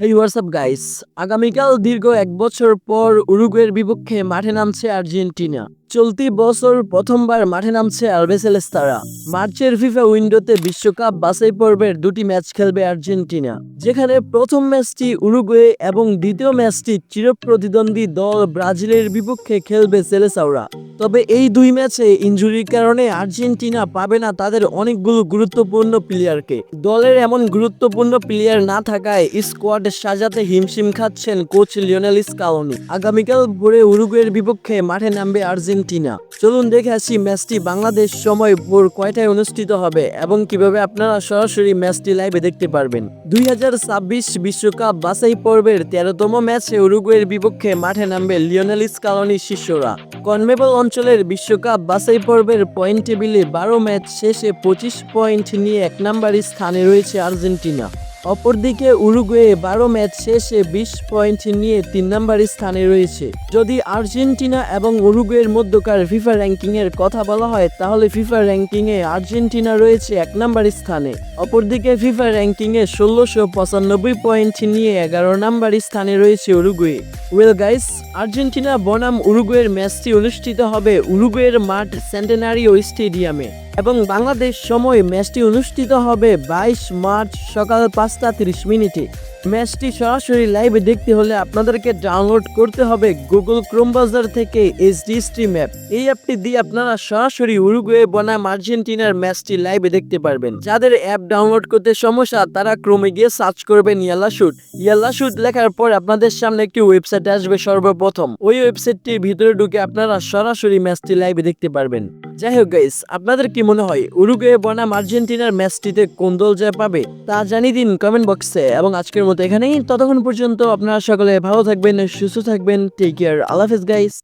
হেই WhatsApp guys, আগামীকাল দীর্ঘ এক বছর পর উরুগুয়ের বিপক্ষে মাঠে নামছে আর্জেন্টিনা। চলতি বছর প্রথমবার মাঠে নামছে আলবিসেলেস্তারা। মার্চের ফিফা উইন্ডোতে বিশ্বকাপ বাছাই পর্বের দুটি ম্যাচ খেলবে আর্জেন্টিনা, যেখানে প্রথম ম্যাচটি উরুগুয়ে এবং দ্বিতীয় ম্যাচটি চিরপ্রতিদ্বন্দ্বী দল ব্রাজিলের বিপক্ষে খেলবে সেলেসাওরা। তবে এই দুই ম্যাচে ইনজুরির কারণে আর্জেন্টিনা পাবে না তাদের অনেকগুলো গুরুত্বপূর্ণ প্লেয়ারকে। দলের এমন গুরুত্বপূর্ণ প্লেয়ার না থাকায় স্কোয়াড সাজাতে হিমশিম খাচ্ছেন কোচ লিওনেল স্কালোনি। আগামীকাল ভোরে উরুগুয়ের বিপক্ষে মাঠে নামবে আর্জেন্টিনা। চলুন দেখে আসি ম্যাচটি বাংলাদেশ সময় ভোর কয়টায় অনুষ্ঠিত হবে এবং কিভাবে আপনারা সরাসরি ম্যাচটি লাইভে দেখতে পারবেন। 2026 বিশ্বকাপ বাছাই পর্বের 13তম ম্যাচে উরুগুয়ের বিপক্ষে মাঠে নামবে লিওনেল স্কালোনির শিষ্যরা। কনমেবল অঞ্চলের বিশ্বকাপ বাছাই পর্বের পয়েন্ট টেবিলে 12 ম্যাচ শেষে 25 পয়েন্ট নিয়ে এক নম্বর স্থানে রয়েছে আর্জেন্টিনা। অপরদিকে উরুগুয়ে 12 ম্যাচ শেষে 20 পয়েন্ট নিয়ে 3 নম্বর স্থানে রয়েছে। যদি আর্জেন্টিনা এবং উরুগুয়ের মধ্যকার ফিফা র্যাঙ্কিংয়ের কথা বলা হয়, তাহলে ফিফা র্যাঙ্কিংয়ে আর্জেন্টিনা রয়েছে 1 নম্বর স্থানে। অপরদিকে ফিফা র্যাঙ্কিংয়ে 1695 পয়েন্ট নিয়ে 11 নম্বর স্থানে রয়েছে উরুগুয়ে। ওয়েল গাইস, আর্জেন্টিনা বনাম উরুগুয়ের ম্যাচটি অনুষ্ঠিত হবে উরুগুয়ের মাঠ সেন্টেনারিও স্টেডিয়ামে এবং বাংলাদেশ সময় ম্যাচটি অনুষ্ঠিত হবে 22 মার্চ সকাল 5:30 ম্যাচটি সরাসরি লাইভে দেখতে হলে আপনাদেরকে ডাউনলোড করতে হবে গুগল ক্রোম ব্রাউজার থেকে এইচডি স্ট্রিম অ্যাপ। এই অ্যাপটি দিয়ে আপনারা সরাসরি উরুগুয়ে বনাম আর্জেন্টিনার ম্যাচটি লাইভে দেখতে পারবেন। যাদের অ্যাপ ডাউনলোড করতে সমস্যা, তারা ক্রোমে গিয়ে সার্চ করবেন ইয়াল্লা শুট লেখার পর আপনাদের সামনে একটি ওয়েবসাইট আসবে সর্বপ্রথম। ওই ওয়েবসাইটটির ভিতরে ঢুকে আপনারা সরাসরি ম্যাচটি লাইভে দেখতে পারবেন। যাই হোক গাইস, আপনাদের কি মনে হয় উরুগুয়ে বনাম আর্জেন্টিনার ম্যাচটিতে কোন দল জয় পাবে তা জানিয়ে দিন কমেন্ট বক্সে। এবং আজকের মতো এখানেই, ততক্ষণ পর্যন্ত আপনারা সকলে ভালো থাকবেন, সুস্থ থাকবেন। টেক কেয়ার, আল্লাহ হাফেজ গাইস।